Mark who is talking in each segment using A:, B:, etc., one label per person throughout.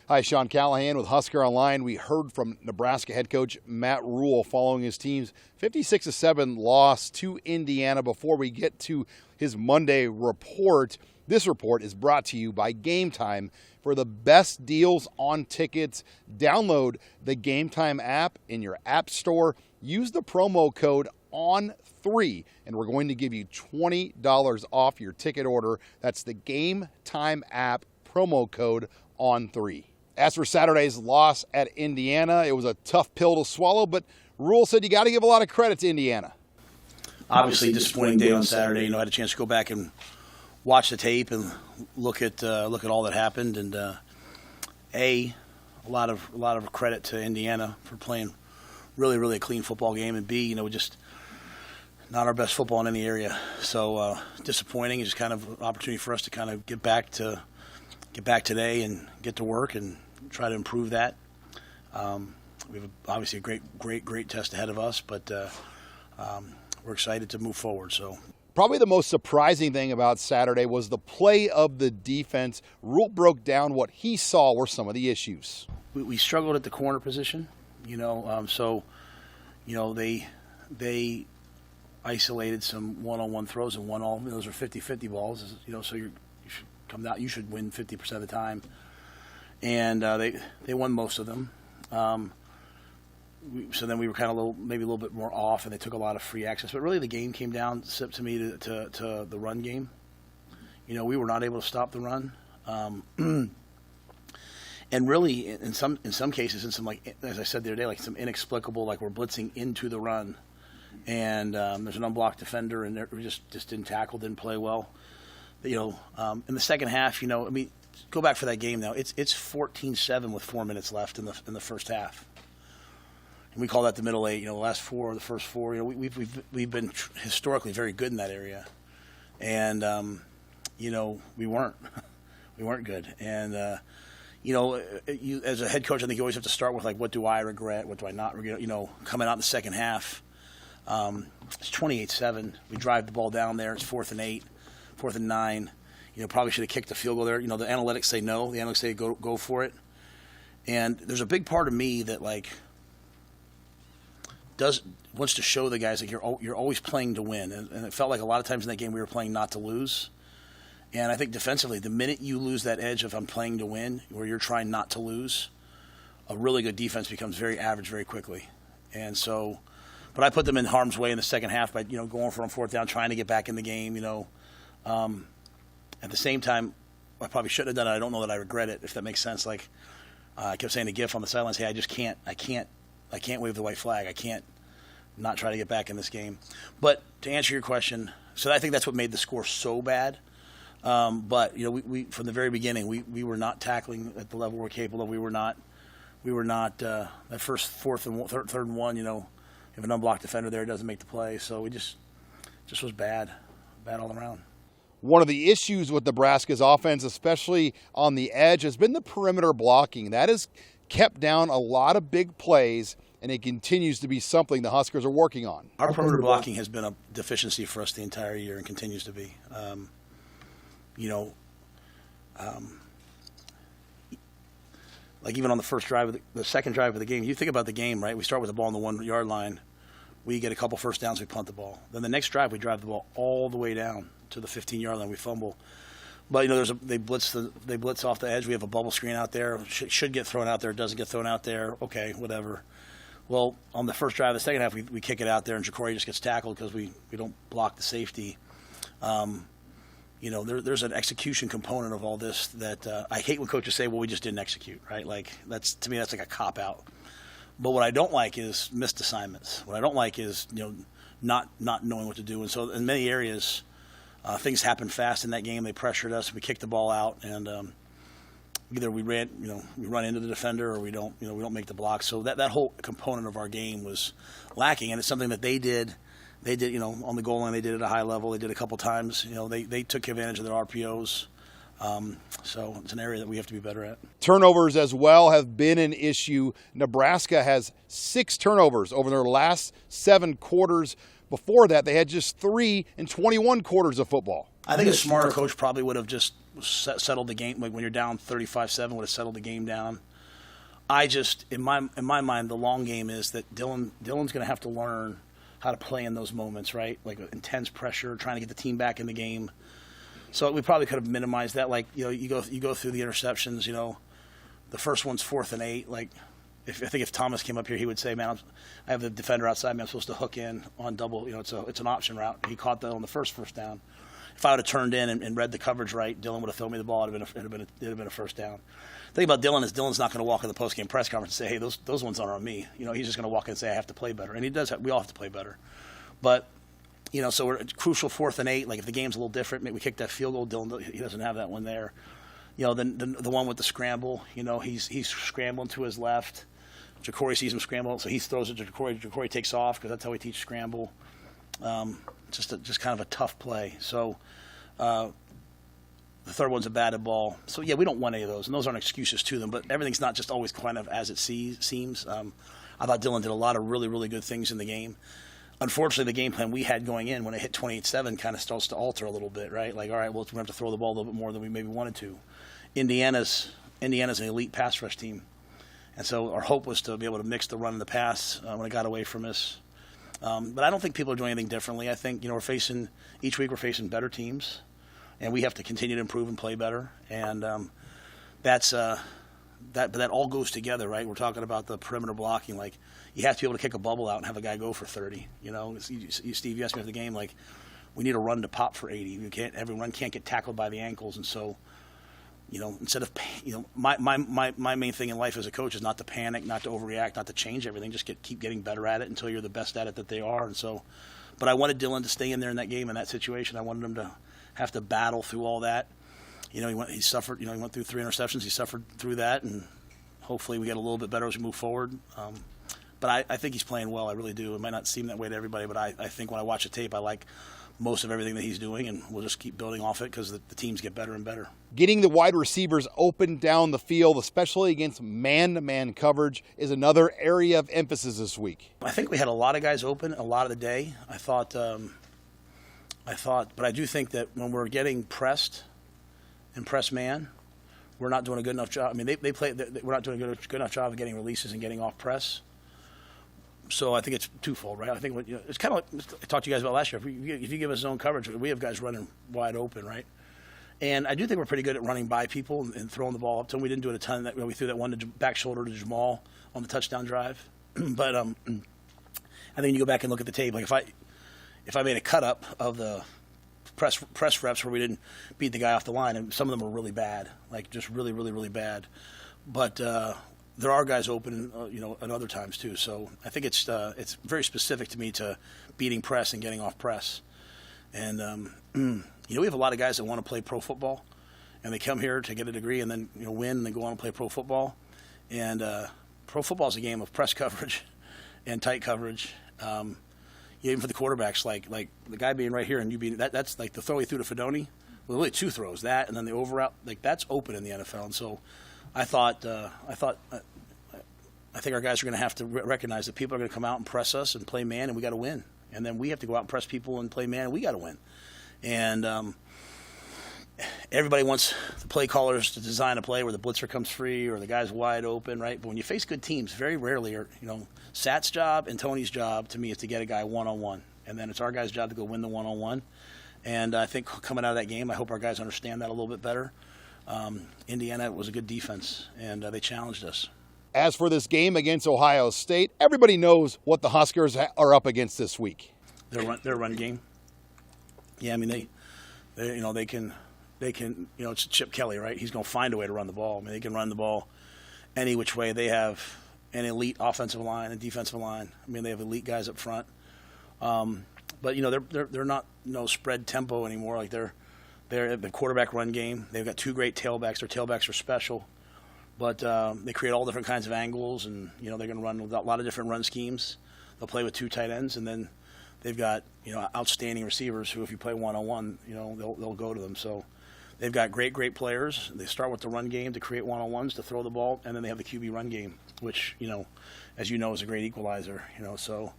A: Hi, Sean Callahan with HuskerOnline. We heard from Nebraska head coach Matt Rule following his team's 56-7 loss to Indiana. Before we get to his Monday report, this report is brought to you by Game Time. For the best deals on tickets, download the Game Time app in your app store. Use the promo code ON3, and we're going to give you $20 off your ticket order. That's the Game Time app, promo code ON3. As for Saturday's loss at Indiana, it was a tough pill to swallow, but Rule said you got to give a lot of credit to Indiana.
B: Obviously, disappointing day on Saturday. I had a chance to go back and watch the tape and look at all that happened, and a lot of credit to Indiana for playing really a clean football game, and B, just not our best football in any area. So disappointing. It's just kind of an opportunity for us to kind of get back today and get to work and try to improve that. We have obviously a great test ahead of us, but we're excited to move forward. So
A: probably the most surprising thing about Saturday was the play of the defense. Rule broke down what he saw were some of the issues.
B: We struggled at the corner position, they isolated some one-on-one throws and those are 50-50 balls, so you should come down. You should win 50% of the time, and they won most of them. So then we were kind of maybe a little bit more off, and they took a lot of free access. But really, the game came down to me to the run game. We were not able to stop the run, and really, in some cases, in some, like as I said the other day, like some inexplicable, like we're blitzing into the run, and there's an unblocked defender, and we just didn't tackle, didn't play well. In the second half, go back for that game now. It's 14-7 with 4 minutes left in the first half. And we call that the middle eight. The last four, the first four. We've been historically very good in that area, and we weren't good. And you as a head coach, I think you always have to start with like, what do I regret? What do I not regret? Coming out in the second half, it's 28-7. We drive the ball down there. It's 4th and 8, 4th and 9. Probably should have kicked the field goal there. The analytics say no. The analytics say go for it. And there's a big part of me that wants to show the guys that you're always playing to win, and it felt like a lot of times in that game we were playing not to lose. And I think defensively, the minute you lose that edge of I'm playing to win, where you're trying not to lose, a really good defense becomes very average very quickly. And so, but I put them in harm's way in the second half by going for 4th down, trying to get back in the game. At the same time, I probably shouldn't have done it. I don't know that I regret it, if that makes sense. Like I kept saying to Giff on the sidelines, hey, I can't wave the white flag. I can't not try to get back in this game. But to answer your question, so I think that's what made the score so bad. But we from the very beginning we were not tackling at the level we're capable of. We were not that first 4th and 3rd and 1. If an unblocked defender there, it doesn't make the play. So we just was bad all around.
A: One of the issues with Nebraska's offense, especially on the edge, has been the perimeter blocking. That has kept down a lot of big plays, and it continues to be something the Huskers are working on.
B: Our perimeter blocking has been a deficiency for us the entire year and continues to be. Like even on the first drive, the second drive of the game, you think about the game, right? We start with the ball on the 1-yard line. We get a couple first downs, we punt the ball. Then the next drive, we drive the ball all the way down to the 15-yard line. We fumble. But they blitz off the edge. We have a bubble screen out there. Should get thrown out there. Doesn't get thrown out there. Okay, whatever. Well, on the first drive of the second half, we kick it out there, and Jacory just gets tackled because we don't block the safety. There's an execution component of all this that I hate when coaches say, well, we just didn't execute, right? Like to me, that's like a cop-out. But what I don't like is missed assignments. What I don't like is, not knowing what to do. And so in many areas, things happened fast in that game. They pressured us. We kicked the ball out, and either we run into the defender, or we don't make the block. So that whole component of our game was lacking, and it's something that they did. They did, on the goal line, they did it at a high level. They did it a couple times. They took advantage of their RPOs. So it's an area that we have to be better at.
A: Turnovers as well have been an issue. Nebraska has 6 turnovers over their last 7 quarters. Before that, they had just 3 in 21 quarters of football.
B: I think a smarter coach probably would have just settled the game. Like when you're down 35-7, would have settled the game down. I just, in my mind, the long game is that Dylan's going to have to learn how to play in those moments, right? Like intense pressure, trying to get the team back in the game. So we probably could have minimized that. Like, you go through the interceptions. The first one's 4th and 8. Like, I think if Thomas came up here, he would say, "Man, I have the defender outside me. I'm supposed to hook in on double. It's an option route." He caught that on the first down. If I would have turned in and read the coverage right, Dylan would have thrown me the ball. It'd have been a first down. The thing about Dylan is Dylan's not going to walk in the postgame press conference and say, "Hey, those ones aren't on me." He's just going to walk in and say, "I have to play better," and he does. We all have to play better, but so we're crucial 4th and 8. Like if the game's a little different, maybe we kick that field goal. Dylan, he doesn't have that one there. Then the one with the scramble. He's scrambling to his left. Jacory sees him scramble, so he throws it to Jacory. Jacory takes off because that's how we teach scramble. Just kind of a tough play. So the third one's a batted ball. So yeah, we don't want any of those, and those aren't excuses to them. But everything's not just always kind of as it seems. I thought Dylan did a lot of really, really good things in the game. Unfortunately, the game plan we had going in when it hit 28-7 kind of starts to alter a little bit, right? Like, all right, well, we have to throw the ball a little bit more than we maybe wanted to. Indiana's an elite pass rush team. And so our hope was to be able to mix the run and the pass when it got away from us. But I don't think people are doing anything differently. I think, each week we're facing better teams, and we have to continue to improve and play better. And but that all goes together, right? We're talking about the perimeter blocking. Like, you have to be able to kick a bubble out and have a guy go for 30. Steve, you asked me after the game, like, we need a run to pop for 80. Every run can't get tackled by the ankles, and so, instead of, my main thing in life as a coach is not to panic, not to overreact, not to change everything. Just keep getting better at it until you're the best at it that they are. And so, but I wanted Dylan to stay in there in that game, in that situation. I wanted him to have to battle through all that. He suffered. He went through 3 interceptions. He suffered through that, and hopefully we get a little bit better as we move forward. But I think he's playing well. I really do. It might not seem that way to everybody, but I think when I watch the tape, I like most of everything that he's doing, and we'll just keep building off it because the teams get better and better.
A: Getting the wide receivers open down the field, especially against man-to-man coverage, is another area of emphasis this week.
B: I think we had a lot of guys open a lot of the day. I thought, but I do think that when we're getting pressed and press man, we're not doing a good enough job. I mean, we're not doing a good enough job of getting releases and getting off press. So I think it's twofold, right? I think it's kind of like I talked to you guys about last year. If you give us zone coverage, we have guys running wide open, right? And I do think we're pretty good at running by people and throwing the ball up to them. We didn't do it a ton. We threw that one back shoulder to Jamal on the touchdown drive. But I think you go back and look at the tape. Like if I made a cut up of the press reps where we didn't beat the guy off the line, and some of them were really bad, like just really, really, really bad. But there are guys open, at other times too. So I think it's very specific to me to beating press and getting off press. And we have a lot of guys that want to play pro football, and they come here to get a degree and then win and then go on and play pro football. And pro football is a game of press coverage and tight coverage. Even for the quarterbacks, like the guy being right here and you being that's like the throw he threw to Fedoni. Well, really 2 throws, that and then the over route, like that's open in the NFL. And so I think our guys are going to have to recognize that people are going to come out and press us and play man, and we got to win. And then we have to go out and press people and play man, and we got to win. And everybody wants the play callers to design a play where the blitzer comes free or the guy's wide open, right? But when you face good teams, very rarely Sat's job and Tony's job to me is to get a guy one-on-one, and then it's our guy's job to go win the one-on-one. And I think coming out of that game, I hope our guys understand that a little bit better. Indiana was a good defense, and they challenged us.
A: As for this game against Ohio State, everybody knows what the Huskers are up against this week.
B: Their run game. Yeah, I mean they can it's Chip Kelly, right? He's going to find a way to run the ball. I mean, they can run the ball any which way. They have an elite offensive line and defensive line. I mean, they have elite guys up front. But they're not spread tempo anymore. Like they're the quarterback run game. They've got 2 great tailbacks. Their tailbacks are special, but they create all different kinds of angles, and they're going to run a lot of different run schemes. They'll play with 2 tight ends, and then they've got outstanding receivers who, if you play one-on-one, they'll go to them. So they've got great players. They start with the run game to create one-on-ones to throw the ball, and then they have the QB run game, which as you know, is a great equalizer. So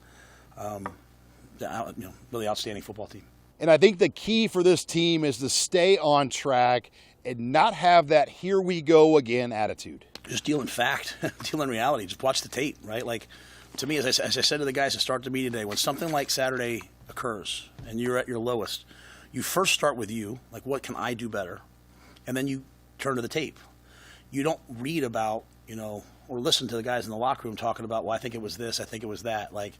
B: really outstanding football team.
A: And I think the key for this team is to stay on track and not have that "here we go again" attitude?
B: Just deal in fact, deal in reality. Just watch the tape, right? Like, to me, as I said to the guys to start the meeting today, when something like Saturday occurs and you're at your lowest, you first start with you, like, what can I do better? And then you turn to the tape. You don't read about, or listen to the guys in the locker room talking about, well, I think it was this, I think it was that. Like,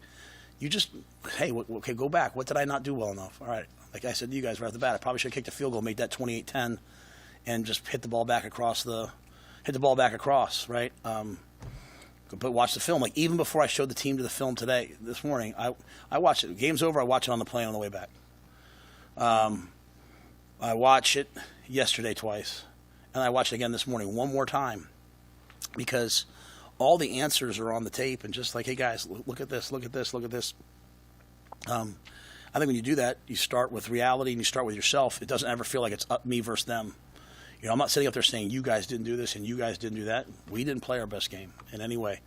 B: you just, hey, okay, go back. What did I not do well enough? All right. Like I said to you guys right off the bat, I probably should have kicked a field goal, made that 28-10, and just hit the ball back across, right? But watch the film. Like, even before I showed the team to the film this morning, I watched it. Game's over, I watch it on the plane on the way back. I watched it yesterday twice, and I watched it again this morning one more time, because all the answers are on the tape, and just like, hey guys, look at this, look at this, look at this. I think when you do that, you start with reality and you start with yourself. It doesn't ever feel like it's me versus them. I'm not sitting up there saying you guys didn't do this and you guys didn't do that. We didn't play our best game in any way,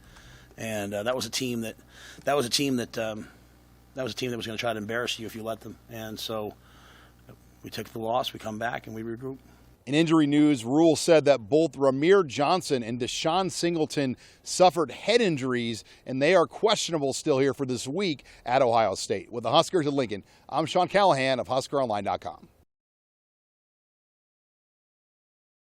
B: and that was a team that was going to try to embarrass you if you let them. And so we took the loss. We come back and we regroup.
A: In injury news, Rule said that both Ramir Johnson and Deshaun Singleton suffered head injuries, and they are questionable still here for this week at Ohio State. With the Huskers at Lincoln, I'm Sean Callahan of HuskerOnline.com.